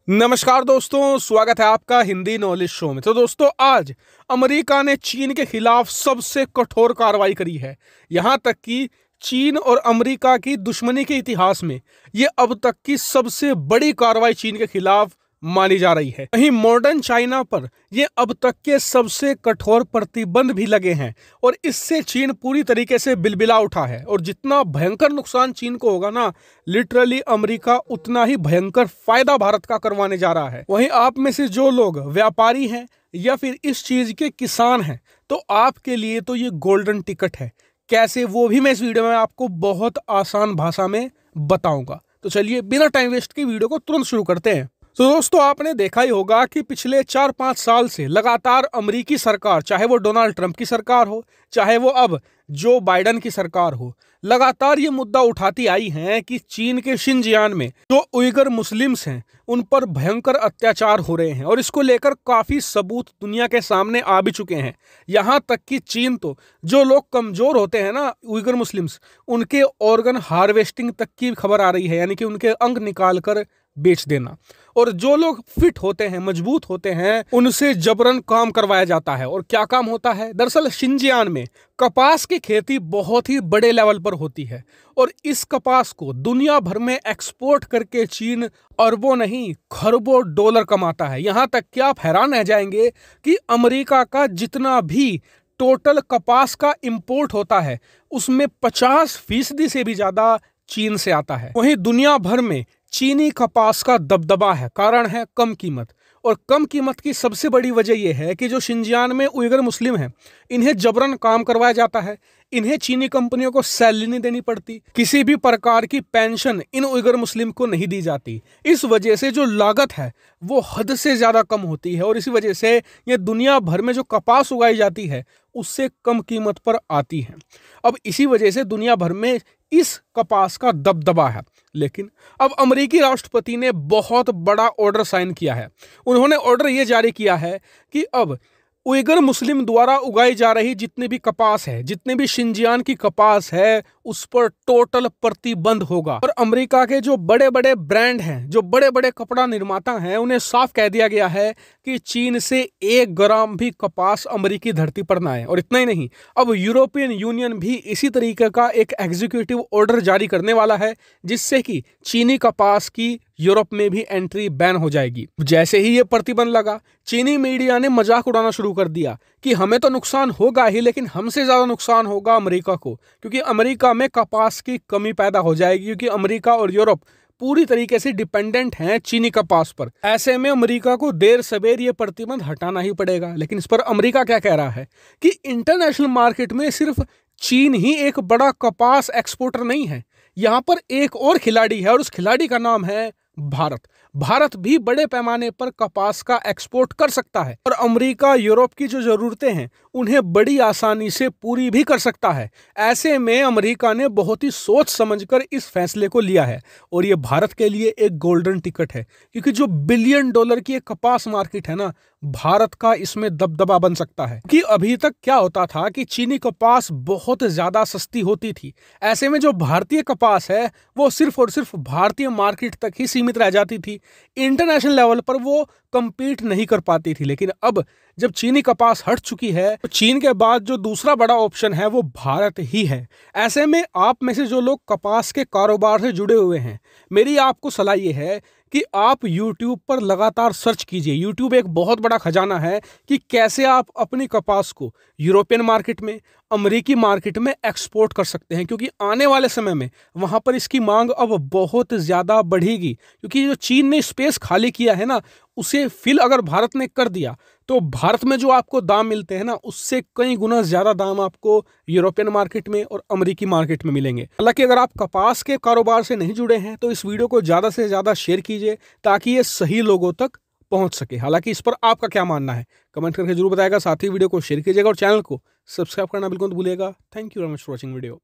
नमस्कार दोस्तों, स्वागत है आपका हिंदी नॉलेज शो में। तो दोस्तों, आज अमेरिका ने चीन के खिलाफ सबसे कठोर कार्रवाई करी है। यहां तक कि चीन और अमेरिका की दुश्मनी के इतिहास में ये अब तक की सबसे बड़ी कार्रवाई चीन के खिलाफ मानी जा रही है। वहीं मॉडर्न चाइना पर ये अब तक के सबसे कठोर प्रतिबंध भी लगे हैं और इससे चीन पूरी तरीके से बिलबिला उठा है। और जितना भयंकर नुकसान चीन को होगा ना, लिटरली अमेरिका उतना ही भयंकर फायदा भारत का करवाने जा रहा है। वहीं आप में से जो लोग व्यापारी हैं या फिर इस चीज के किसान हैं, तो आपके लिए तो ये गोल्डन टिकट है। कैसे, वो भी मैं इस वीडियो में आपको बहुत आसान भाषा में बताऊंगा। तो चलिए बिना टाइम वेस्ट के वीडियो को तुरंत शुरू करते हैं। तो दोस्तों, आपने देखा ही होगा कि पिछले 4-5 साल से लगातार अमेरिकी सरकार, चाहे वो डोनाल्ड ट्रंप की सरकार हो, चाहे वो अब जो बाइडन की सरकार हो, लगातार ये मुद्दा उठाती आई है कि चीन के शिनजियांग में जो उइगर मुस्लिम्स हैं उन पर भयंकर अत्याचार हो रहे हैं। और इसको लेकर काफी सबूत दुनिया के सामने आ भी चुके हैं। यहाँ तक कि चीन तो जो लोग कमजोर होते हैं ना, उइगर मुस्लिम्स, उनके ऑर्गन हार्वेस्टिंग तक की खबर आ रही है, यानी कि उनके अंग निकाल कर बेच देना। और जो लोग फिट होते हैं, मजबूत होते हैं, उनसे जबरन काम करवाया जाता है। और क्या काम होता है? दरअसल शिनजियांग में कपास की खेती बहुत ही बड़े लेवल पर होती है और इस कपास को दुनिया भर में एक्सपोर्ट करके चीन अरबों नहीं खरबों डॉलर कमाता है। यहां तक कि आप हैरान रह जाएंगे कि अमेरिका का जितना भी टोटल कपास का इंपोर्ट होता है उसमें 50% से भी ज्यादा चीन से आता है। वहीं दुनिया भर में चीनी कपास का दबदबा है। कारण है कम कीमत। और कम कीमत की सबसे बड़ी वजह यह है कि जो शिनजियांग में उइगर मुस्लिम हैं, इन्हें जबरन काम करवाया जाता है। इन्हें चीनी कंपनियों को सैलरी नहीं देनी पड़ती। किसी भी प्रकार की पेंशन इन उइगर मुस्लिम को नहीं दी जाती। इस वजह से जो लागत है वो हद से ज्यादा कम होती है और इसी वजह से ये दुनिया भर में जो कपास उगाई जाती है उससे कम कीमत पर आती है। अब इसी वजह से दुनिया भर में इस कपास का दबदबा है। लेकिन अब अमेरिकी राष्ट्रपति ने बहुत बड़ा ऑर्डर साइन किया है। उन्होंने ऑर्डर यह जारी किया है कि अब उइगर मुस्लिम द्वारा उगाई जा रही जितनी भी कपास है, जितने भी शिनजियांग की कपास है, उस पर टोटल प्रतिबंध होगा। और अमेरिका के जो बड़े बड़े ब्रांड हैं, जो बड़े बड़े कपड़ा निर्माता हैं, उन्हें साफ कह दिया गया है कि चीन से 1 ग्राम भी कपास अमेरिकी धरती पर ना आए। और इतना ही नहीं, अब यूरोपियन यूनियन भी इसी तरीके का एक एग्जीक्यूटिव ऑर्डर जारी करने वाला है, जिससे कि चीनी कपास की यूरोप में भी एंट्री बैन हो जाएगी। जैसे ही ये प्रतिबंध लगा, चीनी मीडिया ने मजाक उड़ाना शुरू कर दिया कि हमें तो नुकसान होगा ही, लेकिन हमसे ज्यादा नुकसान होगा अमेरिका को, क्योंकि अमेरिका में कपास की कमी पैदा हो जाएगी। क्योंकि अमेरिका और यूरोप पूरी तरीके से डिपेंडेंट हैं चीनी कपास पर। ऐसे में अमेरिका को देर सवेर ये प्रतिबंध हटाना ही पड़ेगा। लेकिन इस पर अमेरिका क्या कह रहा है कि इंटरनेशनल मार्केट में सिर्फ चीन ही एक बड़ा कपास एक्सपोर्टर नहीं है, यहां पर एक और खिलाड़ी है और उस खिलाड़ी का नाम है भारत। भारत भी बड़े पैमाने पर कपास का एक्सपोर्ट कर सकता है और अमेरिका यूरोप की जो जरूरतें हैं उन्हें बड़ी आसानी से पूरी भी कर सकता है। ऐसे में अमेरिका ने बहुत ही सोच समझकर इस फैसले को लिया है और ये भारत के लिए एक गोल्डन टिकट है, क्योंकि जो बिलियन डॉलर की एक कपास मार्केट है ना, भारत का इसमें दबदबा बन सकता है। कि अभी तक क्या होता था कि चीनी कपास बहुत ज्यादा सस्ती होती थी। ऐसे में जो भारतीय कपास है वो सिर्फ और सिर्फ भारतीय मार्केट तक ही सीमित रह जाती थी, इंटरनेशनल लेवल पर वो कंपीट नहीं कर पाती थी। लेकिन अब जब चीनी कपास हट चुकी है, तो चीन के बाद जो दूसरा बड़ा ऑप्शन है वो भारत ही है। ऐसे में आप में से जो लोग कपास के कारोबार से जुड़े हुए हैं, मेरी आपको सलाह ये है कि आप YouTube पर लगातार सर्च कीजिए। YouTube एक बहुत बड़ा खजाना है कि कैसे आप अपनी कपास को यूरोपियन मार्केट में, अमेरिकी मार्केट में एक्सपोर्ट कर सकते हैं, क्योंकि आने वाले समय में वहां पर इसकी मांग अब बहुत ज्यादा बढ़ेगी। क्योंकि जो चीन ने स्पेस खाली किया है ना, उसे फिल अगर भारत ने कर दिया तो भारत में जो आपको दाम मिलते हैं ना, उससे कई गुना ज्यादा दाम आपको यूरोपियन मार्केट में और अमेरिकी मार्केट में मिलेंगे। हालांकि अगर आप कपास के कारोबार से नहीं जुड़े हैं तो इस वीडियो को ज्यादा से ज्यादा शेयर कीजिए ताकि ये सही लोगों तक पहुंच सके। हालांकि इस पर आपका क्या मानना है कमेंट करके जरूर बताएगा। साथ ही वीडियो को शेयर कीजिएगा और चैनल को सब्सक्राइब करना बिल्कुल मत भूलिएगा। Thank you very much for watching video.